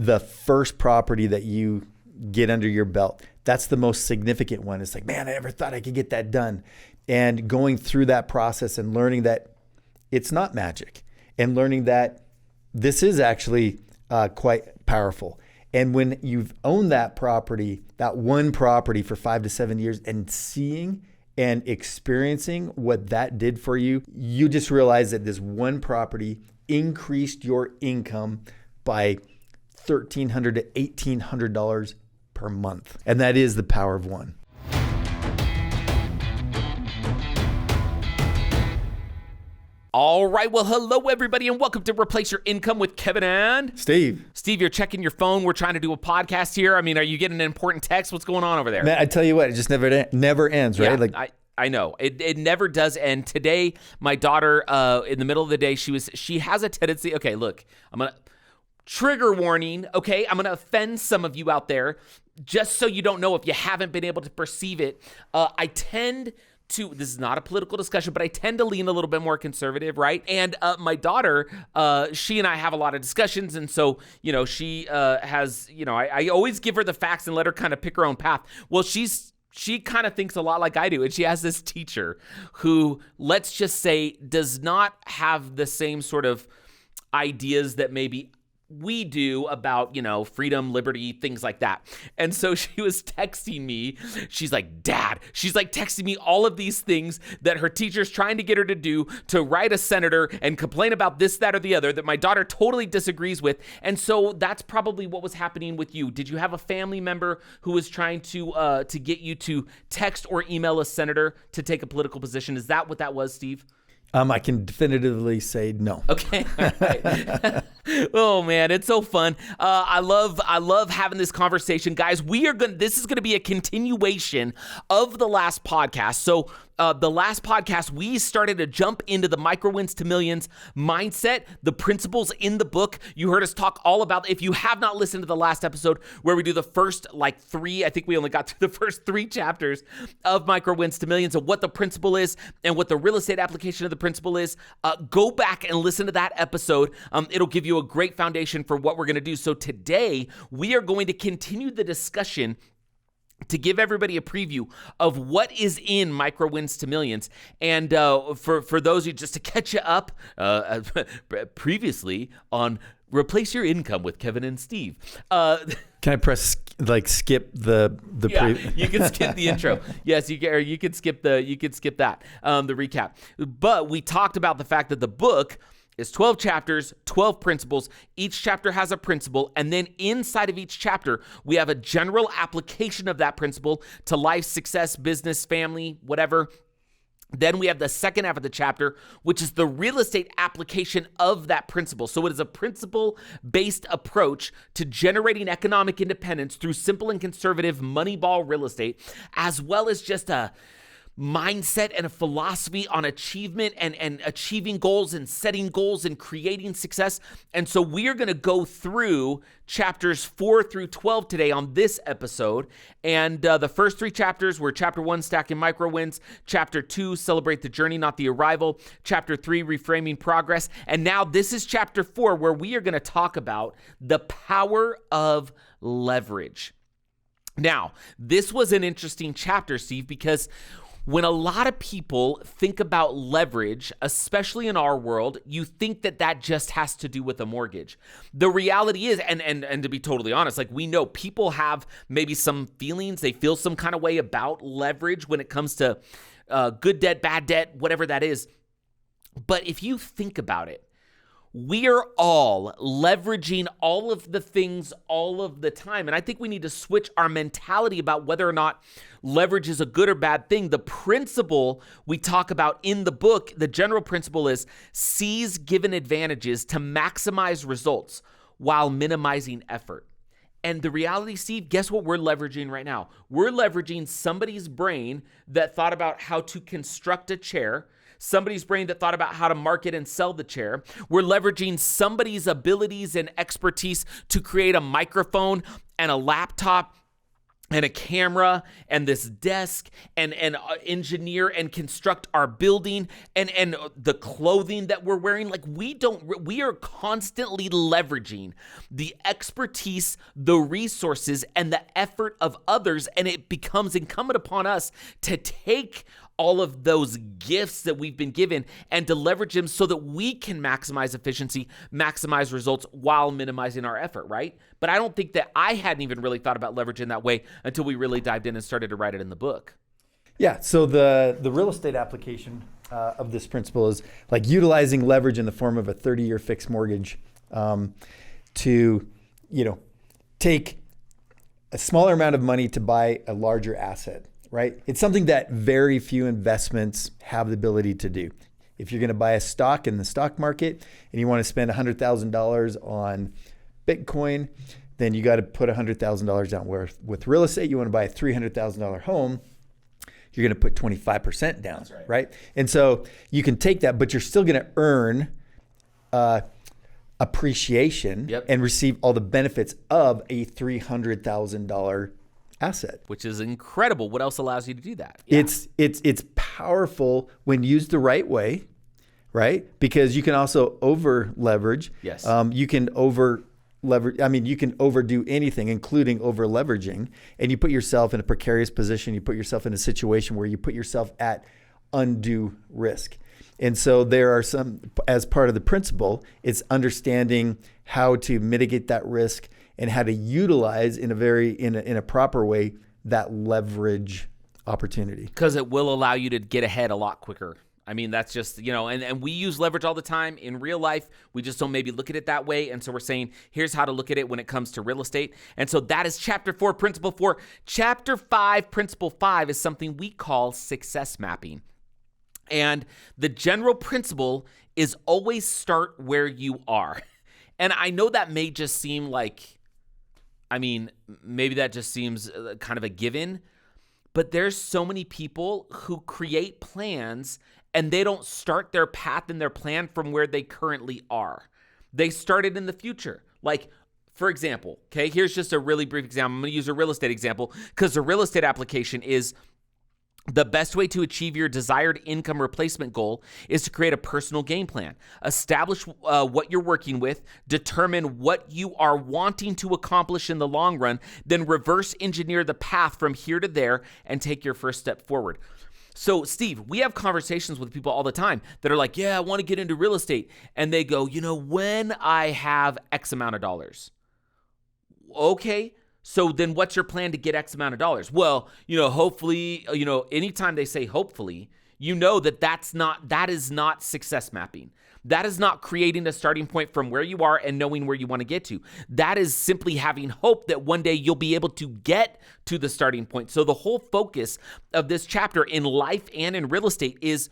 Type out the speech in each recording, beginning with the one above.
the first property that you get under your belt. That's the most significant one. It's like, man, I never thought I could get that done. And going through that process and learning that it's not magic, and learning that this is actually quite powerful. And when you've owned that property, that one property for 5 to 7 years, and seeing and experiencing what that did for you, you just realize that this one property increased your income by $1,300 to $1,800 per month. And that is the power of one. All right. Well, hello, everybody, and welcome to Replace Your Income with Kevin and Steve. Steve, you're checking your phone. We're trying to do a podcast here. I mean, are you getting an important text? What's going on over there? Man, I tell you what, it just never ends, right? Yeah, I know. It never does end. Today, my daughter, in the middle of the day, she has a tendency. Okay, look, I'm going to trigger warning. Okay, I'm going to offend some of you out there. Just so you don't know, if you haven't been able to perceive it, I tend to, this is not a political discussion, but I tend to lean a little bit more conservative, right? And my daughter, she and I have a lot of discussions, and so, she has, I always give her the facts and let her kind of pick her own path. Well, she kind of thinks a lot like I do, and she has this teacher who, let's just say, does not have the same sort of ideas that maybe we do about, freedom, liberty, things like that. And so she was texting me. She's like, Dad, she's like texting me all of these things that her teacher's trying to get her to do, to write a senator and complain about this, that, or the other, that my daughter totally disagrees with. And so that's probably what was happening with you. Did you have a family member who was trying to get you to text or email a senator to take a political position? Is that what that was, Steve? I can definitively say no. Okay. All right. Oh man, it's so fun. I love having this conversation, guys. This is going to be a continuation of the last podcast. So the last podcast, we started to jump into the micro wins to millions mindset, the principles in the book. You heard us talk all about, if you have not listened to the last episode where we do the first three, I think we only got through the first 3 chapters of micro wins to millions, and what the principle is and what the real estate application of the principle is, go back and listen to that episode. It'll give you a great foundation for what we're going to do. So today we are going to continue the discussion to give everybody a preview of what is in micro wins to millions. And for those of you, just to catch you up, previously on Replace Your Income with Kevin and Steve. Can I press skip the you can skip the intro. Yes, you can skip that, the recap. But we talked about the fact that the book is 12 chapters, 12 principles. Each chapter has a principle, and then inside of each chapter, we have a general application of that principle to life, success, business, family, whatever. Then we have the second half of the chapter, which is the real estate application of that principle. So it is a principle-based approach to generating economic independence through simple and conservative Moneyball real estate, as well as just a mindset and a philosophy on achievement and achieving goals and setting goals and creating success. And so we are going to go through chapters 4 through 12 today on this episode. And the first 3 chapters were chapter 1, Stacking Micro Wins, chapter 2, Celebrate the Journey, Not the Arrival, chapter 3, Reframing Progress. And now this is chapter 4, where we are going to talk about the power of leverage. Now, this was an interesting chapter, Steve, because when a lot of people think about leverage, especially in our world, you think that just has to do with a mortgage. The reality is, and to be totally honest, we know people have maybe some feelings, they feel some kind of way about leverage when it comes to good debt, bad debt, whatever that is. But if you think about it, we are all leveraging all of the things all of the time. And I think we need to switch our mentality about whether or not leverage is a good or bad thing. The principle we talk about in the book, the general principle is seize given advantages to maximize results while minimizing effort. And the reality, Steve, guess what we're leveraging right now? We're leveraging somebody's brain that thought about how to construct a chair, somebody's brain that thought about how to market and sell the chair. We're leveraging somebody's abilities and expertise to create a microphone and a laptop and a camera and this desk and engineer and construct our building and the clothing that we're wearing. Like we are constantly leveraging the expertise, the resources, and the effort of others. And it becomes incumbent upon us to take all of those gifts that we've been given and to leverage them so that we can maximize efficiency, maximize results while minimizing our effort, right? But I don't think that I hadn't even really thought about leveraging that way until we really dived in and started to write it in the book. Yeah, so the real estate application of this principle is like utilizing leverage in the form of a 30-year fixed mortgage to, take a smaller amount of money to buy a larger asset. Right? It's something that very few investments have the ability to do. If you're going to buy a stock in the stock market and you want to spend $100,000 on Bitcoin, then you got to put $100,000 down. Where with real estate, you want to buy a $300,000 home, you're going to put 25% down, right? And so you can take that, but you're still going to earn appreciation and receive all the benefits of a $300,000 asset, which is incredible. What else allows you to do that? Yeah. It's powerful when used the right way, right? Because you can also over leverage. Yes. You can over leverage. I mean, you can overdo anything, including over leveraging, and you put yourself in a precarious position. You put yourself in a situation where you put yourself at undue risk. And so there are some, as part of the principle, it's understanding how to mitigate that risk and how to utilize in a proper way that leverage opportunity. Because it will allow you to get ahead a lot quicker. I mean, that's just, and we use leverage all the time in real life. We just don't maybe look at it that way. And so we're saying, here's how to look at it when it comes to real estate. And so that is chapter 4, principle 4. Chapter 5, principle 5 is something we call success mapping. And the general principle is always start where you are. And I know that may just seem like, maybe that just seems kind of a given, but there's so many people who create plans and they don't start their path and their plan from where they currently are. They start it in the future. Like, for example, okay, here's just a really brief example. I'm going to use a real estate example because the real estate application is the best way to achieve your desired income replacement goal is to create a personal game plan. Establish what you're working with, determine what you are wanting to accomplish in the long run, then reverse engineer the path from here to there and take your first step forward. So, Steve, we have conversations with people all the time that are like, yeah, I want to get into real estate. And they go, when I have X amount of dollars. Okay. So then what's your plan to get X amount of dollars? Well, hopefully, anytime they say hopefully, that is not success mapping. That is not creating a starting point from where you are and knowing where you want to get to. That is simply having hope that one day you'll be able to get to the starting point. So the whole focus of this chapter in life and in real estate is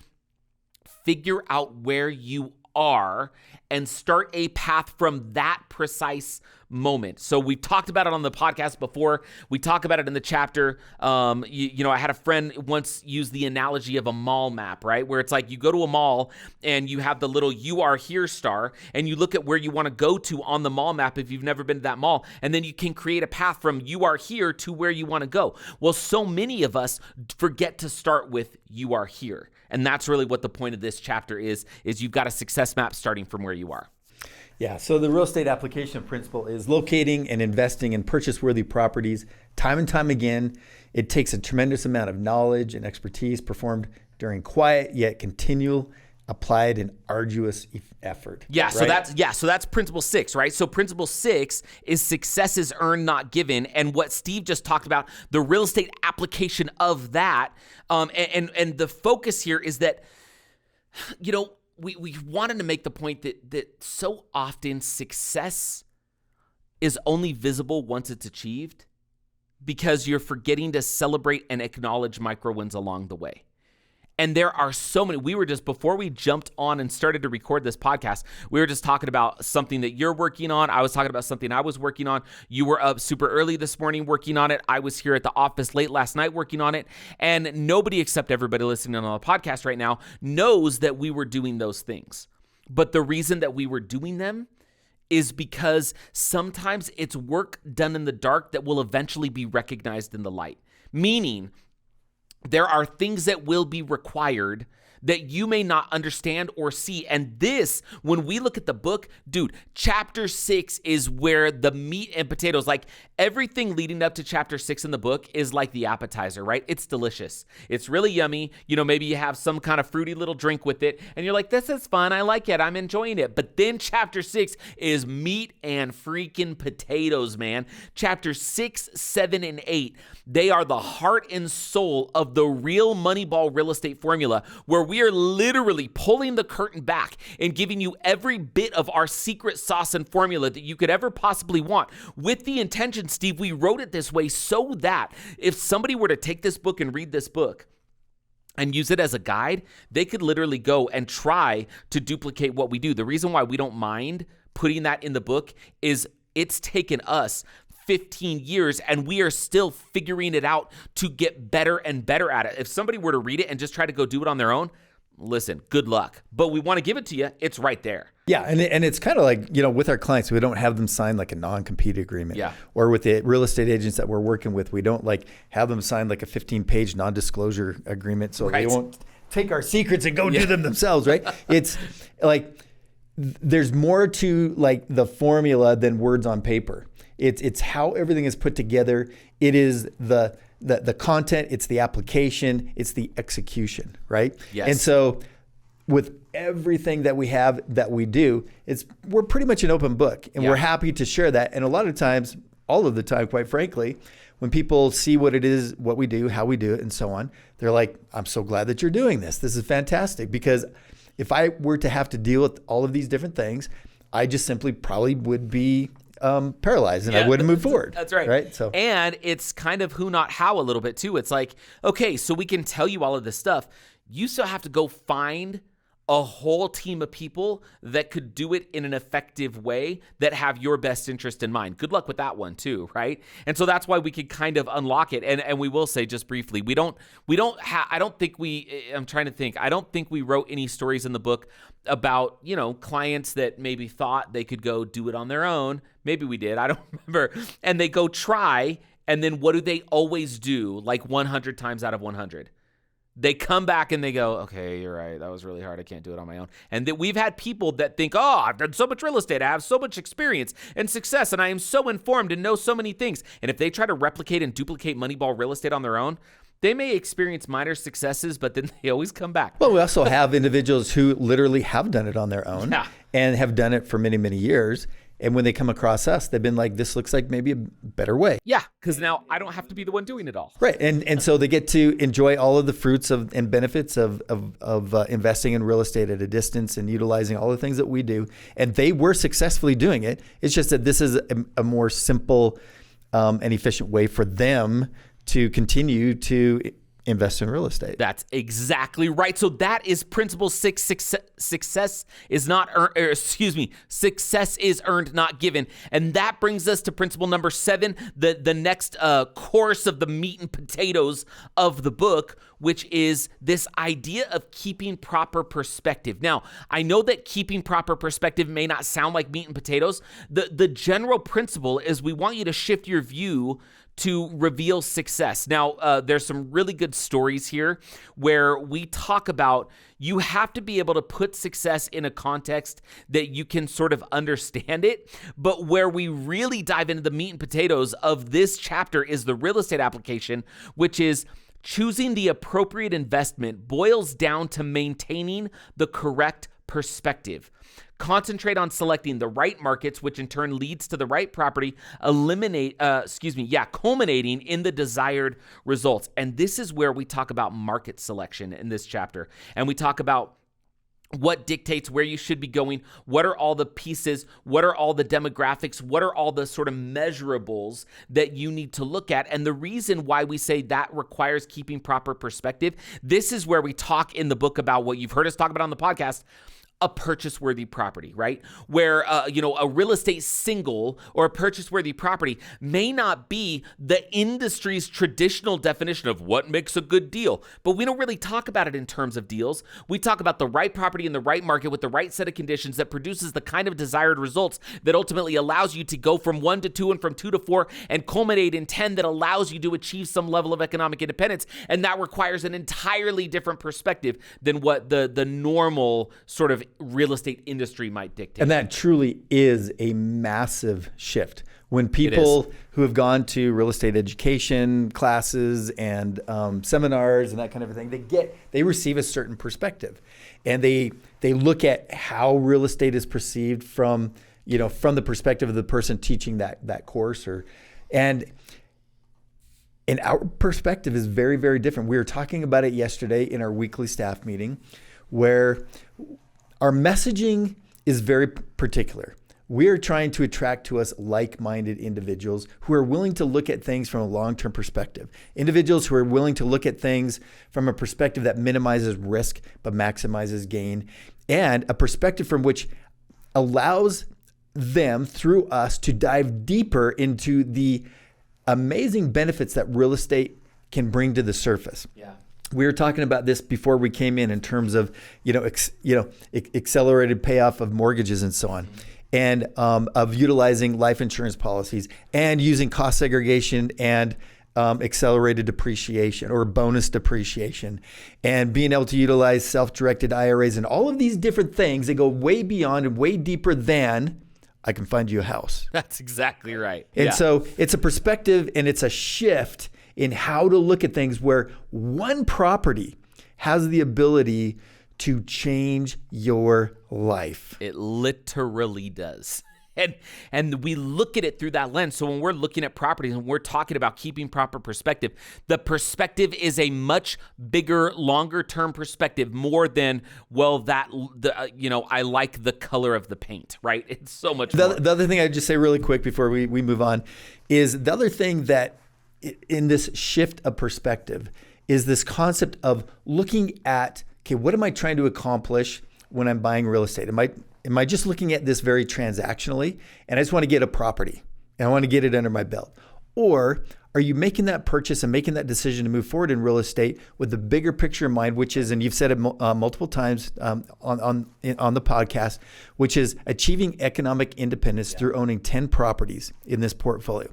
figure out where you are and start a path from that precise moment. So we've talked about it on the podcast before. We talk about it in the chapter. I had a friend once use the analogy of a mall map, right? Where it's like you go to a mall and you have the little "You Are Here" star and you look at where you want to go to on the mall map if you've never been to that mall. And then you can create a path from "You Are Here" to where you want to go. Well, so many of us forget to start with "You Are Here." And that's really what the point of this chapter is you've got a success map starting from where you are. Yeah, so the real estate application principle is locating and investing in purchase-worthy properties time and time again. It takes a tremendous amount of knowledge and expertise performed during quiet yet continual, applied and arduous effort. Yeah, right? So that's principle 6, right? So principle 6 is success is earned, not given. And what Steve just talked about, the real estate application of that, and the focus here is that, we wanted to make the point that so often success is only visible once it's achieved because you're forgetting to celebrate and acknowledge micro wins along the way. And there are so many. Before we jumped on and started to record this podcast, we were just talking about something that you're working on. I was talking about something I was working on. You were up super early this morning working on it. I was here at the office late last night working on it. And nobody except everybody listening on the podcast right now knows that we were doing those things. But the reason that we were doing them is because sometimes it's work done in the dark that will eventually be recognized in the light. Meaning, there are things that will be required that you may not understand or see. And this, when we look at the book, dude, chapter 6 is where the meat and potatoes, like everything leading up to chapter 6 in the book is like the appetizer, right? It's delicious. It's really yummy. You know, maybe you have some kind of fruity little drink with it and you're like, this is fun. I like it. I'm enjoying it. But then chapter 6 is meat and freaking potatoes, man. Chapter 6, 7, and 8, they are the heart and soul of the real Moneyball real estate formula, where we are literally pulling the curtain back and giving you every bit of our secret sauce and formula that you could ever possibly want. With the intention, Steve, we wrote it this way so that if somebody were to take this book and read this book and use it as a guide, they could literally go and try to duplicate what we do. The reason why we don't mind putting that in the book is it's taken us 15 years and we are still figuring it out to get better and better at it. If somebody were to read it and just try to go do it on their own, listen, good luck. But we want to give it to you. It's right there. Yeah, and it's kind of like, you know, with our clients, we don't have them sign like a non-compete agreement. Yeah. Or with the real estate agents that we're working with, we don't like have them sign like a 15-page non-disclosure agreement so they won't take our secrets and go do them themselves, right? It's like there's more to like the formula than words on paper. It's how everything is put together. It is the content, it's the application, it's the execution, right? Yes. And so with everything that we have that we do, we're pretty much an open book, and we're happy to share that. And a lot of times, all of the time, quite frankly, when people see what it is, what we do, how we do it, and so on, they're like, I'm so glad that you're doing this. This is fantastic. Because if I were to have to deal with all of these different things, I just simply probably would be paralyzed and I wouldn't move forward. That's right. Right. So, and it's kind of who, not how a little bit too. It's like, okay, so we can tell you all of this stuff. You still have to go find a whole team of people that could do it in an effective way that have your best interest in mind. Good luck with that one too, right? And so that's why we could kind of unlock it. And we will say just briefly, I don't think we wrote any stories in the book about, you know, clients that maybe thought they could go do it on their own. Maybe we did. I don't remember. And they go try. And then what do they always do? Like 100 times out of 100. They come back and they go, okay, you're right. That was really hard. I can't do it on my own. And that we've had people that think, oh, I've done so much real estate. I have so much experience and success, and I am so informed and know so many things. And if they try to replicate and duplicate Moneyball real estate on their own, they may experience minor successes, but then they always come back. Well, we also have individuals who literally have done it on their own and have done it for many, many years. And when they come across us, they've been like, this looks like maybe a better way. Yeah, because now I don't have to be the one doing it all. Right. And so they get to enjoy all of the fruits and benefits of investing in real estate at a distance and utilizing all the things that we do. And they were successfully doing it. It's just that this is a more simple and efficient way for them to continue to invest in real estate. That's exactly right. So that is principle 6. Success is earned, not given. And that brings us to principle number 7, the next course of the meat and potatoes of the book, which is this idea of keeping proper perspective. Now, I know that keeping proper perspective may not sound like meat and potatoes. The general principle is we want you to shift your view to reveal success. Now, there's some really good stories here where we talk about you have to be able to put success in a context that you can sort of understand it. But where we really dive into the meat and potatoes of this chapter is the real estate application, which is choosing the appropriate investment boils down to maintaining the correct perspective. Concentrate on selecting the right markets, which in turn leads to the right property, culminating in the desired results. And this is where we talk about market selection in this chapter. And we talk about what dictates where you should be going, what are all the pieces, what are all the demographics, what are all the sort of measurables that you need to look at. And the reason why we say that requires keeping proper perspective, this is where we talk in the book about what you've heard us talk about on the podcast, a purchase-worthy property, right? Where, a real estate single or a purchase-worthy property may not be the industry's traditional definition of what makes a good deal. But we don't really talk about it in terms of deals. We talk about the right property in the right market with the right set of conditions that produces the kind of desired results that ultimately allows you to go from 1 to 2 and from 2 to 4 and culminate in 10, that allows you to achieve some level of economic independence. And that requires an entirely different perspective than what the normal sort of real estate industry might dictate. And that truly is a massive shift. When people who have gone to real estate education classes and seminars and that kind of thing, they receive a certain perspective, and they look at how real estate is perceived from the perspective of the person teaching that course, and our perspective is very, very different. We were talking about it yesterday in our weekly staff meeting, where our messaging is very particular. We are trying to attract to us like-minded individuals who are willing to look at things from a long-term perspective. Individuals who are willing to look at things from a perspective that minimizes risk but maximizes gain, and a perspective from which allows them, through us, to dive deeper into the amazing benefits that real estate can bring to the surface. Yeah. We were talking about this before we came in terms of accelerated payoff of mortgages and so on, and of utilizing life insurance policies and using cost segregation and accelerated depreciation or bonus depreciation, and being able to utilize self-directed IRAs and all of these different things that go way beyond and way deeper than I can find you a house. That's exactly right. And so it's a perspective and it's a shift in how to look at things, where one property has the ability to change your life. It literally does. And we look at it through that lens. So when we're looking at properties and we're talking about keeping proper perspective, the perspective is a much bigger, longer term perspective, more than, I like the color of the paint, right? It's so much more. The other thing I'd just say really quick before we move on is the other thing that in this shift of perspective is this concept of looking at, okay, what am I trying to accomplish when I'm buying real estate? Am I just looking at this very transactionally, and I just want to get a property and I want to get it under my belt? Or are you making that purchase and making that decision to move forward in real estate with the bigger picture in mind, which is, and you've said it multiple times on the podcast, which is achieving economic independence through owning 10 properties in this portfolio,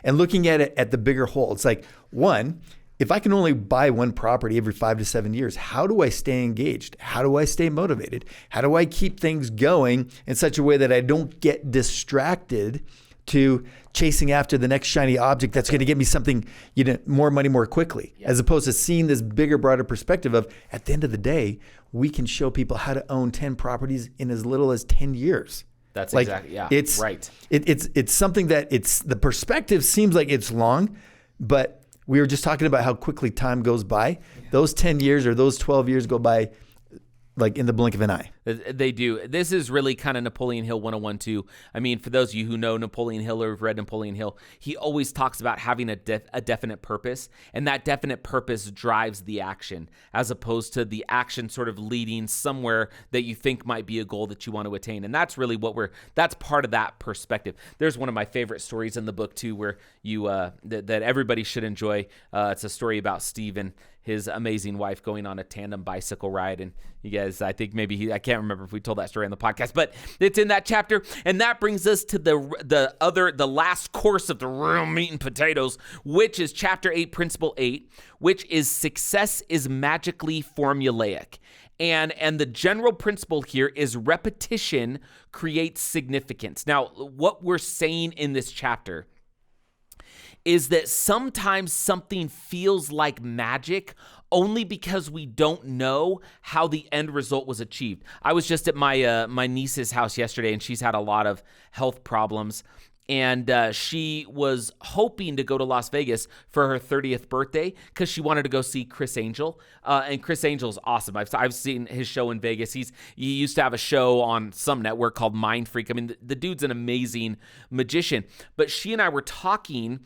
and looking at it at the bigger whole? It's like, one, if I can only buy one property every 5 to 7 years, how do I stay engaged? How do I stay motivated? How do I keep things going in such a way that I don't get distracted to chasing after the next shiny object that's going to get me something, more money more quickly, as opposed to seeing this bigger, broader perspective of, at the end of the day, we can show people how to own 10 properties in as little as 10 years. That's exactly, yeah. It's right. It's something that the perspective seems like it's long, but we were just talking about how quickly time goes by. Those 10 years or those 12 years go by like in the blink of an eye. They do. This is really kind of Napoleon Hill 101 too. I mean, for those of you who know Napoleon Hill or have read Napoleon Hill, he always talks about having a definite purpose, and that definite purpose drives the action, as opposed to the action sort of leading somewhere that you think might be a goal that you want to attain. And that's really that's part of that perspective. There's one of my favorite stories in the book too, where that everybody should enjoy. It's a story about Steve and his amazing wife going on a tandem bicycle ride. And you guys, I think maybe I can't remember if we told that story on the podcast, but it's in that chapter. And that brings us to the last course of the real meat and potatoes, which is chapter 8, principle 8, which is success is magically formulaic. And the general principle here is repetition creates significance. Now, what we're saying in this chapter is that sometimes something feels like magic only because we don't know how the end result was achieved. I was just at my niece's house yesterday, and she's had a lot of health problems, and she was hoping to go to Las Vegas for her 30th birthday because she wanted to go see Chris Angel. And Chris Angel's awesome. I've seen his show in Vegas. He used to have a show on some network called Mind Freak. I mean, the dude's an amazing magician. But she and I were talking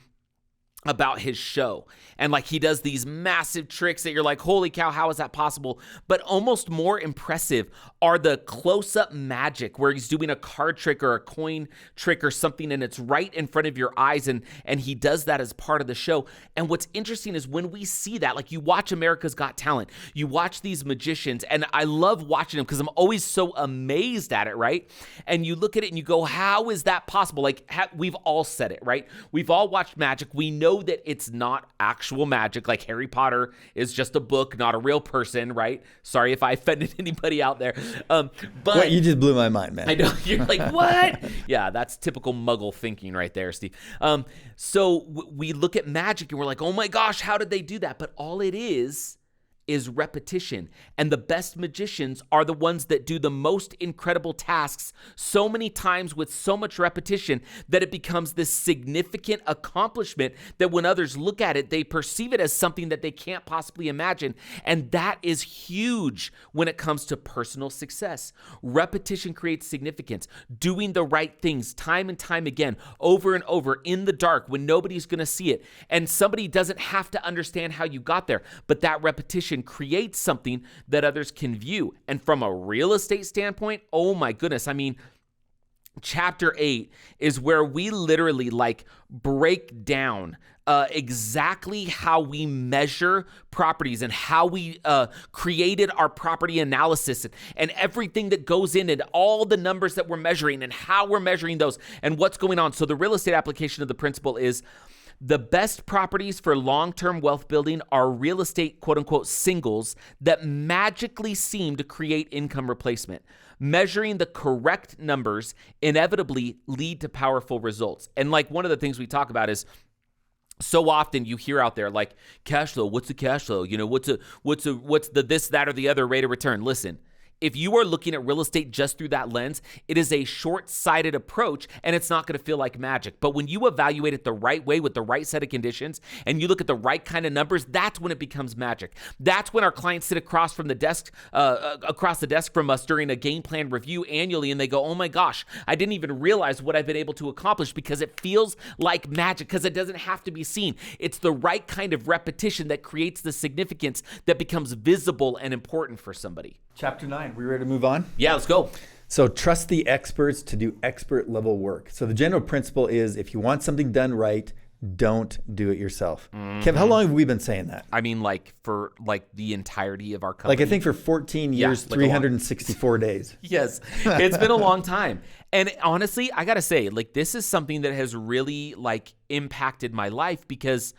about his show. And like he does these massive tricks that you're like, holy cow, how is that possible? But almost more impressive are the close-up magic where he's doing a card trick or a coin trick or something, and it's right in front of your eyes, and he does that as part of the show. And what's interesting is when we see that, like you watch America's Got Talent, you watch these magicians, and I love watching them because I'm always so amazed at it, right? And you look at it and you go, how is that possible? Like we've all said it, right? We've all watched magic. We know that it's not actual magic. Like Harry Potter is just a book, not a real person, right? Sorry if I offended anybody out there. But Wait, you just blew my mind, man. I know. You're like, what? Yeah, that's typical Muggle thinking right there, Steve. So we look at magic and we're like, oh my gosh, how did they do that? But all it is repetition. And the best magicians are the ones that do the most incredible tasks so many times with so much repetition that it becomes this significant accomplishment that when others look at it, they perceive it as something that they can't possibly imagine. And that is huge when it comes to personal success. Repetition creates significance. Doing the right things time and time again, over and over in the dark when nobody's going to see it. And somebody doesn't have to understand how you got there, but that repetition creates something that others can view. And from a real estate standpoint, oh my goodness, I mean, chapter 8 is where we literally like break down exactly how we measure properties and how we created our property analysis and everything that goes in and all the numbers that we're measuring and how we're measuring those and what's going on. So the real estate application of the principle is the best properties for long-term wealth building are real estate, quote unquote, singles that magically seem to create income replacement. Measuring the correct numbers inevitably lead to powerful results. And like one of the things we talk about is so often you hear out there like cash flow, what's the cash flow? You know, what's the this, that, or the other rate of return? Listen, if you are looking at real estate just through that lens, it is a short-sighted approach and it's not going to feel like magic. But when you evaluate it the right way with the right set of conditions and you look at the right kind of numbers, that's when it becomes magic. That's when our clients sit across the desk from us during a game plan review annually and they go, oh my gosh, I didn't even realize what I've been able to accomplish because it feels like magic because it doesn't have to be seen. It's the right kind of repetition that creates the significance that becomes visible and important for somebody. Chapter 9, we ready to move on? Yeah, let's go. So trust the experts to do expert level work. So the general principle is if you want something done right, don't do it yourself. Mm-hmm. Kev, how long have we been saying that? I mean, like for like the entirety of our company. Like I think for 14 years, like 364 days. Yes, it's been a long time. And honestly, I got to say, like this is something that has really like impacted my life because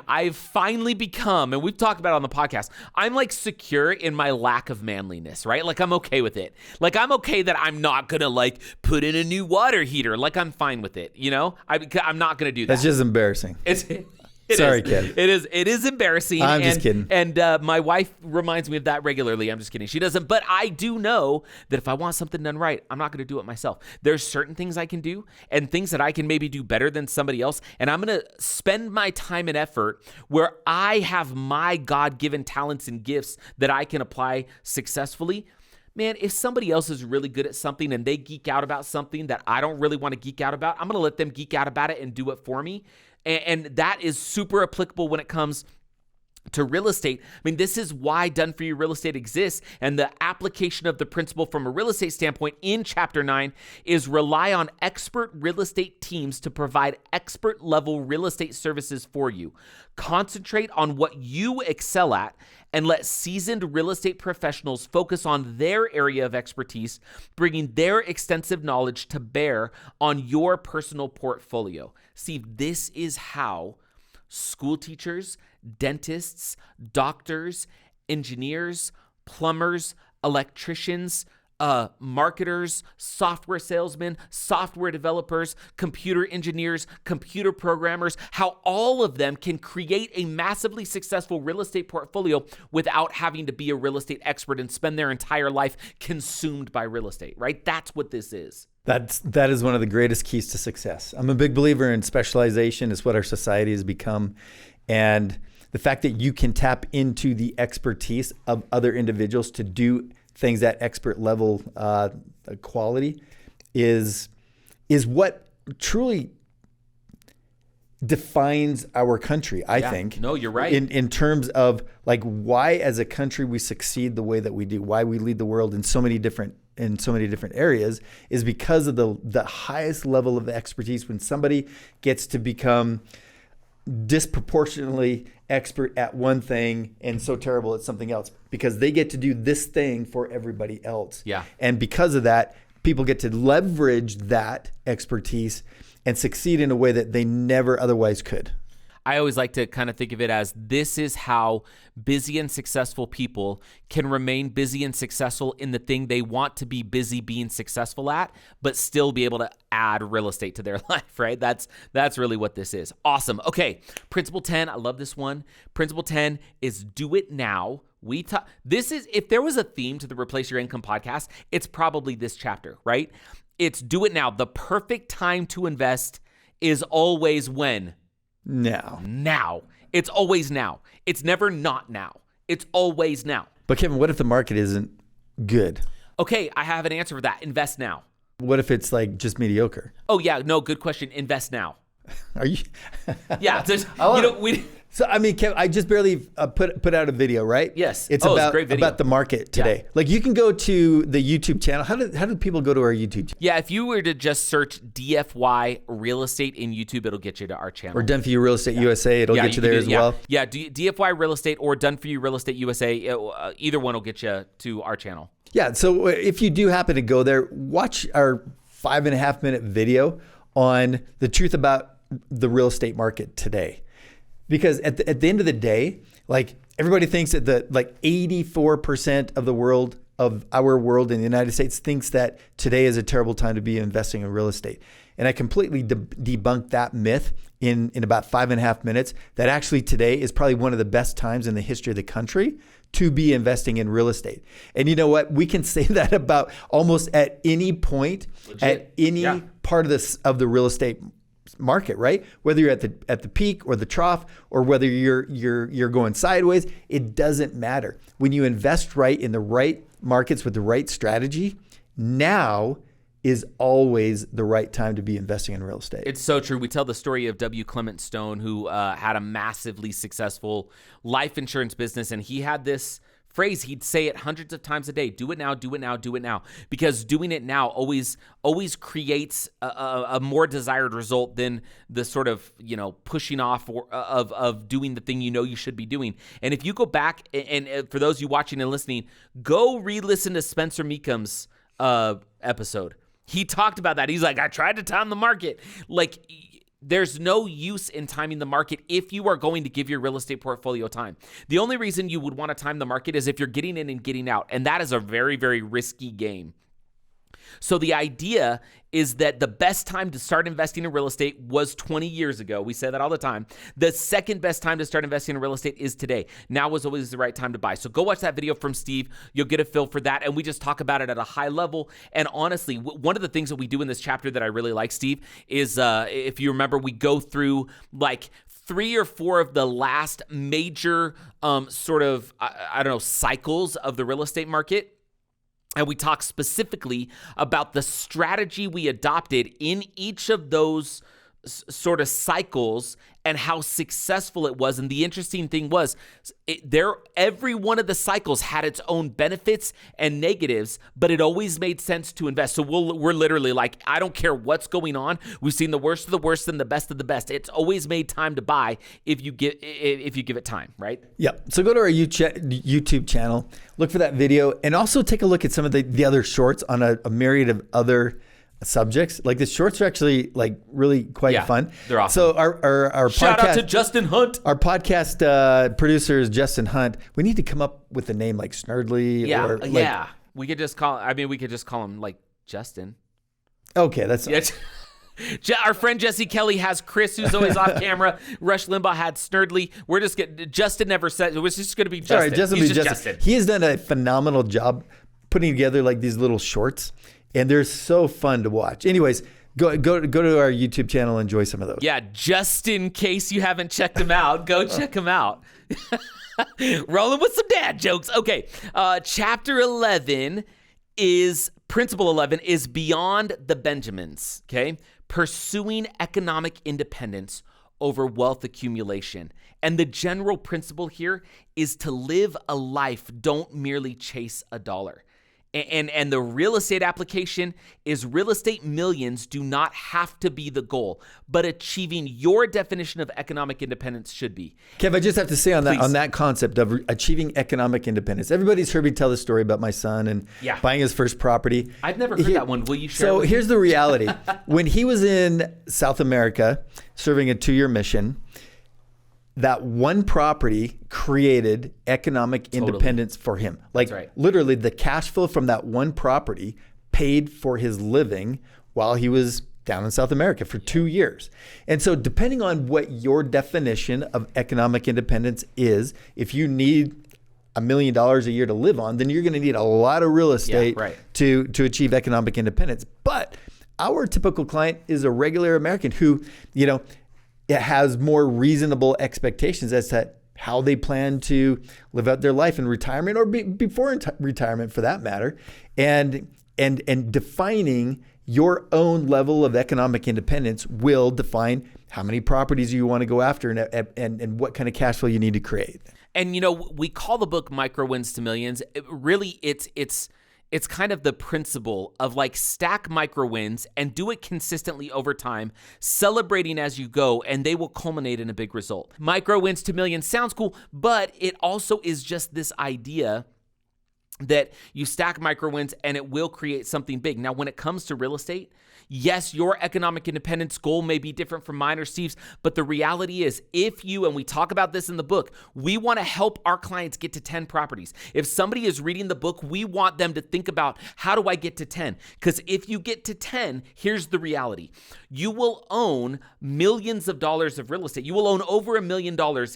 I've finally become, and we've talked about it on the podcast, I'm like secure in my lack of manliness, right? Like I'm okay with it. Like I'm okay that I'm not going to like put in a new water heater. Like I'm fine with it, you know? I'm not going to do that. That's just embarrassing. Sorry, kid. It is embarrassing. I'm just kidding. And my wife reminds me of that regularly. I'm just kidding. She doesn't. But I do know that if I want something done right, I'm not going to do it myself. There's certain things I can do and things that I can maybe do better than somebody else. And I'm going to spend my time and effort where I have my God-given talents and gifts that I can apply successfully. Man, if somebody else is really good at something and they geek out about something that I don't really want to geek out about, I'm going to let them geek out about it and do it for me. And that is super applicable when it comes to real estate. I mean, this is why Done For You Real Estate exists. And the application of the principle from a real estate standpoint in Chapter 9 is rely on expert real estate teams to provide expert level real estate services for you. Concentrate on what you excel at and let seasoned real estate professionals focus on their area of expertise, bringing their extensive knowledge to bear on your personal portfolio. See, this is how school teachers, dentists, doctors, engineers, plumbers, electricians, marketers, software salesmen, software developers, computer engineers, computer programmers, how all of them can create a massively successful real estate portfolio without having to be a real estate expert and spend their entire life consumed by real estate, right? That's what this is. That is one of the greatest keys to success. I'm a big believer in specialization. It's what our society has become. And the fact that you can tap into the expertise of other individuals to do things at expert level quality is what truly defines our country, I think. No, you're right. In terms of like why as a country we succeed the way that we do, why we lead the world in so many different areas is because of the highest level of expertise. When somebody gets to become disproportionately expert at one thing and so terrible at something else, because they get to do this thing for everybody else. Yeah. And because of that, people get to leverage that expertise and succeed in a way that they never otherwise could. I always like to kind of think of it as this is how busy and successful people can remain busy and successful in the thing they want to be busy being successful at, but still be able to add real estate to their life, right? That's really what this is. Awesome. Okay, Principle 10, I love this one. Principle 10 is do it now. This is, if there was a theme to the Replace Your Income podcast, it's probably this chapter, right? It's do it now. The perfect time to invest is always when? Now. It's always now. It's never not now. It's always now. But Kevin, what if the market isn't good? Okay, I have an answer for that. Invest now. What if it's like just mediocre? Oh yeah, no, good question. Invest now. Are you? Yeah, So I mean, Kevin, I just barely put out a video, right? Yes. It's it's a great video. about the market today. Yeah. Like you can go to the YouTube channel. How do people go to our YouTube channel? Yeah, if you were to just search DFY Real Estate in YouTube, it'll get you to our channel. Or Done For You Real Estate USA, it'll get you there as well. Yeah, DFY Real Estate or Done For You Real Estate USA, either one will get you to our channel. Yeah, so if you do happen to go there, watch our 5.5 minute video on the truth about the real estate market today. Because at the end of the day, like everybody thinks that 84% of the world, of our world in the United States, thinks that today is a terrible time to be investing in real estate. And I completely debunked that myth in about 5.5 minutes, that actually today is probably one of the best times in the history of the country to be investing in real estate. And you know what? We can say that about almost at any point, at any part of the real estate market, right? Whether you're at the peak or the trough, or whether you're going sideways, it doesn't matter. When you invest right in the right markets with the right strategy, now is always the right time to be investing in real estate. It's so true. We tell the story of W. Clement Stone, who had a massively successful life insurance business, and he had this phrase. He'd say it hundreds of times a day: do it now, do it now, do it now. Because doing it now always creates a more desired result than the sort of, pushing off of doing the thing you should be doing. And if you go back, and for those of you watching and listening, go re-listen to Spencer Meekum's episode. He talked about that. He's like, I tried to time the market. Like, there's no use in timing the market if you are going to give your real estate portfolio time. The only reason you would want to time the market is if you're getting in and getting out. And that is a very, very risky game. So the idea is that the best time to start investing in real estate was 20 years ago. We say that all the time. The second best time to start investing in real estate is today. Now is always the right time to buy. So go watch that video from Steve. You'll get a feel for that. And we just talk about it at a high level. And honestly, one of the things that we do in this chapter that I really like, Steve, is if you remember, we go through like 3 or 4 of the last major cycles of the real estate market. And we talk specifically about the strategy we adopted in each of those sort of cycles and how successful it was. And the interesting thing was, every one of the cycles had its own benefits and negatives, but it always made sense to invest. So we're literally like, I don't care what's going on. We've seen the worst of the worst and the best of the best. It's always made time to buy if you give it time, right? Yeah. So go to our YouTube channel, look for that video, and also take a look at some of the other shorts on a myriad of other subjects. Like the shorts are actually like really quite fun. They're awesome. So our shout podcast, out to Justin Hunt. Our podcast producer is Justin Hunt. We need to come up with a name like Snurdly. We could just call him like Justin. Okay, that's our friend Jesse Kelly has Chris, who's always off camera. Rush Limbaugh had Snurdly. We're just Justin never said it was just going to be Justin. All right, Justin He's be just Justin. Justin. He has done a phenomenal job putting together like these little shorts. And they're so fun to watch. Anyways, go to our YouTube channel and enjoy some of those. Yeah, just in case you haven't checked them out, go check them out. Rolling with some dad jokes. Okay, chapter 11 principle 11 is beyond the Benjamins, okay? Pursuing economic independence over wealth accumulation. And the general principle here is to live a life, don't merely chase a dollar. And the real estate application is real estate millions do not have to be the goal, but achieving your definition of economic independence should be. Kev, I just have to say on Please. that concept of achieving economic independence. Everybody's heard me tell the story about my son and buying his first property. I've never heard that one. Will you share? So here's the reality. When he was in South America serving a 2-year mission, that one property created economic independence for him. Like literally the cash flow from that one property paid for his living while he was down in South America for 2 years. And so depending on what your definition of economic independence is, if you need $1 million a year to live on, then you're going to need a lot of real estate to achieve economic independence. But our typical client is a regular American who, it has more reasonable expectations as to how they plan to live out their life in retirement or before retirement for that matter. And defining your own level of economic independence will define how many properties you want to go after and what kind of cash flow you need to create. And, we call the book Micro Wins to Millions. Really, it's kind of the principle of like stack micro wins and do it consistently over time, celebrating as you go, and they will culminate in a big result. Micro Wins to Millions sounds cool, but it also is just this idea that you stack micro wins and it will create something big. Now, when it comes to real estate, yes, your economic independence goal may be different from mine or Steve's, but the reality is if you, and we talk about this in the book, we want to help our clients get to 10 properties. If somebody is reading the book, we want them to think about, how do I get to 10? Because if you get to 10, here's the reality. You will own millions of dollars of real estate. You will own over $1 million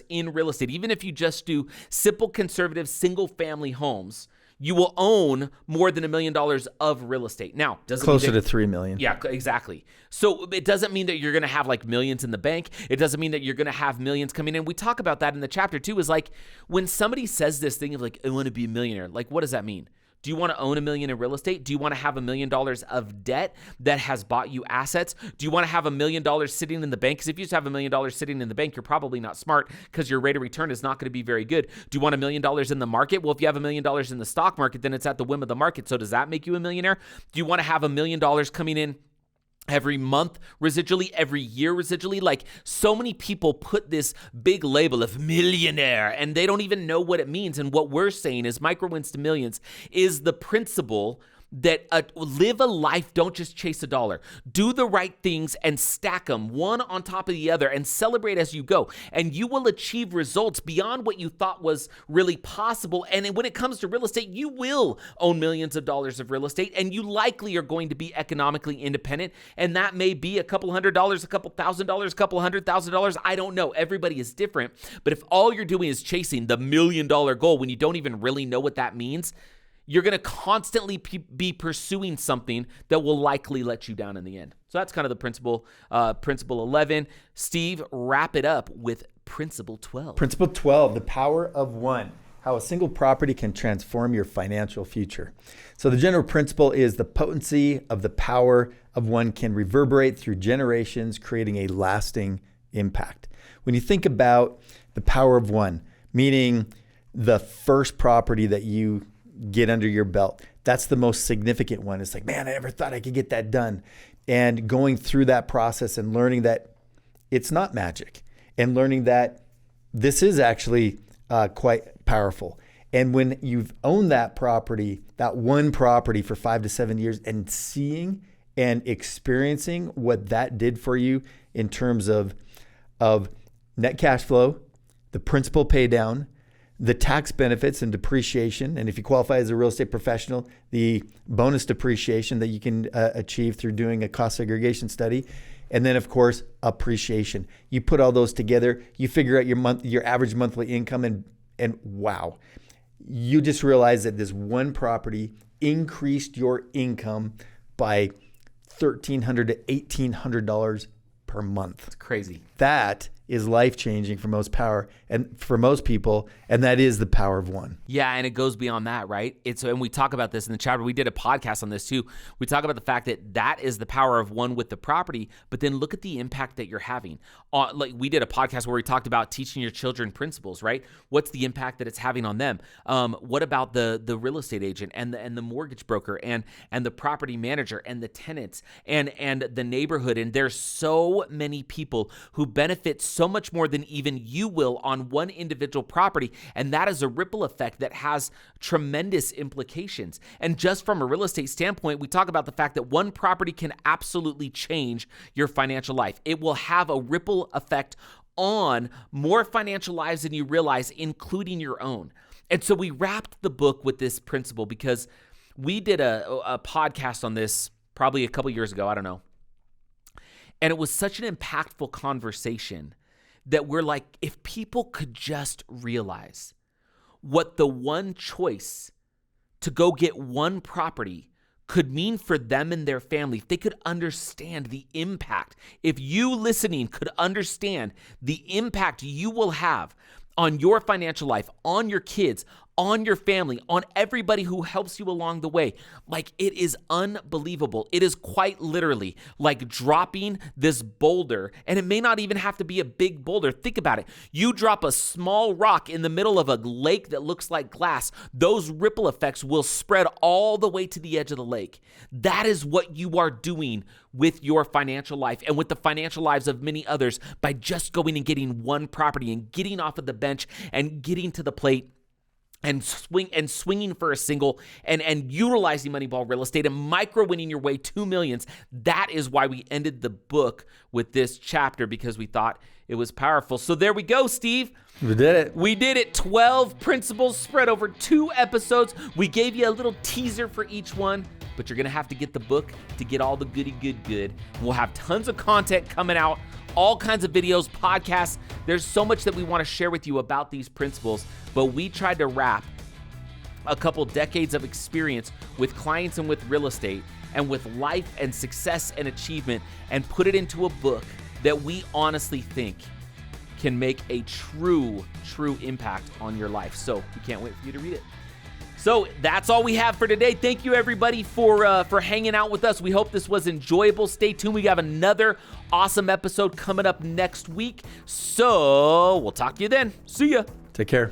in real estate. Even if you just do simple, conservative, single family homes, you will own more than $1 million of real estate. Now, doesn't closer to 3 million. Yeah, exactly. So it doesn't mean that you're going to have like millions in the bank. It doesn't mean that you're going to have millions coming in. We talk about that in the chapter too, is like when somebody says this thing of like, I want to be a millionaire. Like, what does that mean? Do you want to own $1 million in real estate? Do you want to have $1 million of debt that has bought you assets? Do you want to have $1 million sitting in the bank? Because if you just have $1 million sitting in the bank, you're probably not smart because your rate of return is not going to be very good. Do you want $1 million in the market? Well, if you have $1 million in the stock market, then it's at the whim of the market. So does that make you a millionaire? Do you want to have $1 million coming in every month residually, every year residually? Like, so many people put this big label of millionaire and they don't even know what it means. And what we're saying is Micro Wins to Millions is the principle that live a life, don't just chase a dollar. Do the right things and stack them one on top of the other and celebrate as you go. And you will achieve results beyond what you thought was really possible. And when it comes to real estate, you will own millions of dollars of real estate and you likely are going to be economically independent. And that may be a couple $100, a couple $1,000, a couple $100,000. I don't know. Everybody is different. But if all you're doing is chasing the $1 million goal when you don't even really know what that means, you're going to constantly be pursuing something that will likely let you down in the end. So that's kind of the principle 11. Steve, wrap it up with principle 12. Principle 12, the power of one. How a single property can transform your financial future. So the general principle is the potency of the power of one can reverberate through generations, creating a lasting impact. When you think about the power of one, meaning the first property that you get under your belt, that's the most significant one. It's like, man, I never thought I could get that done. And going through that process and learning that it's not magic and learning that this is actually quite powerful. And when you've owned that property, that one property for 5 to 7 years and seeing and experiencing what that did for you in terms of net cash flow, the principal pay down, the tax benefits and depreciation, and if you qualify as a real estate professional, the bonus depreciation that you can achieve through doing a cost segregation study, and then of course appreciation. You put all those together, you figure out your average monthly income, and wow, you just realize that this one property increased your income by $1,300 to $1,800 per month. It's crazy. That is life-changing for most people, and that is the power of one. Yeah, and it goes beyond that, right? And we talk about this in the chapter. We did a podcast on this too. We talk about the fact that is the power of one with the property, but then look at the impact that you're having. Like we did a podcast where we talked about teaching your children principles, right? What's the impact that it's having on them? What about the real estate agent and the mortgage broker and the property manager and the tenants and the neighborhood? And there's so many people who benefit so much more than even you will on one individual property, and that is a ripple effect that has tremendous implications. And just from a real estate standpoint, we talk about the fact that one property can absolutely change your financial life. It will have a ripple effect on more financial lives than you realize, including your own. And so we wrapped the book with this principle because we did a podcast on this probably a couple years ago, I don't know. And it was such an impactful conversation that we're like, if people could just realize what the one choice to go get one property could mean for them and their family, if they could understand the impact, if you listening could understand the impact you will have on your financial life, on your kids, on your family, on everybody who helps you along the way. Like, it is unbelievable. It is quite literally like dropping this boulder, and it may not even have to be a big boulder. Think about it. You drop a small rock in the middle of a lake that looks like glass. Those ripple effects will spread all the way to the edge of the lake. That is what you are doing with your financial life and with the financial lives of many others by just going and getting one property and getting off of the bench and getting to the plate and swinging for a single and utilizing Moneyball Real Estate and micro winning your way to millions. That is why we ended the book with this chapter, because we thought it was powerful. So there we go, Steve. We did it. We did it. 12 principles spread over 2 episodes. We gave you a little teaser for each one, but you're going to have to get the book to get all the goody good. We'll have tons of content coming out, all kinds of videos, podcasts. There's so much that we want to share with you about these principles, but we tried to wrap a couple decades of experience with clients and with real estate and with life and success and achievement and put it into a book that we honestly think can make a true impact on your life. So we can't wait for you to read it. So that's all we have for today. Thank you, everybody, for hanging out with us. We hope this was enjoyable. Stay tuned. We have another awesome episode coming up next week. So we'll talk to you then. See ya. Take care.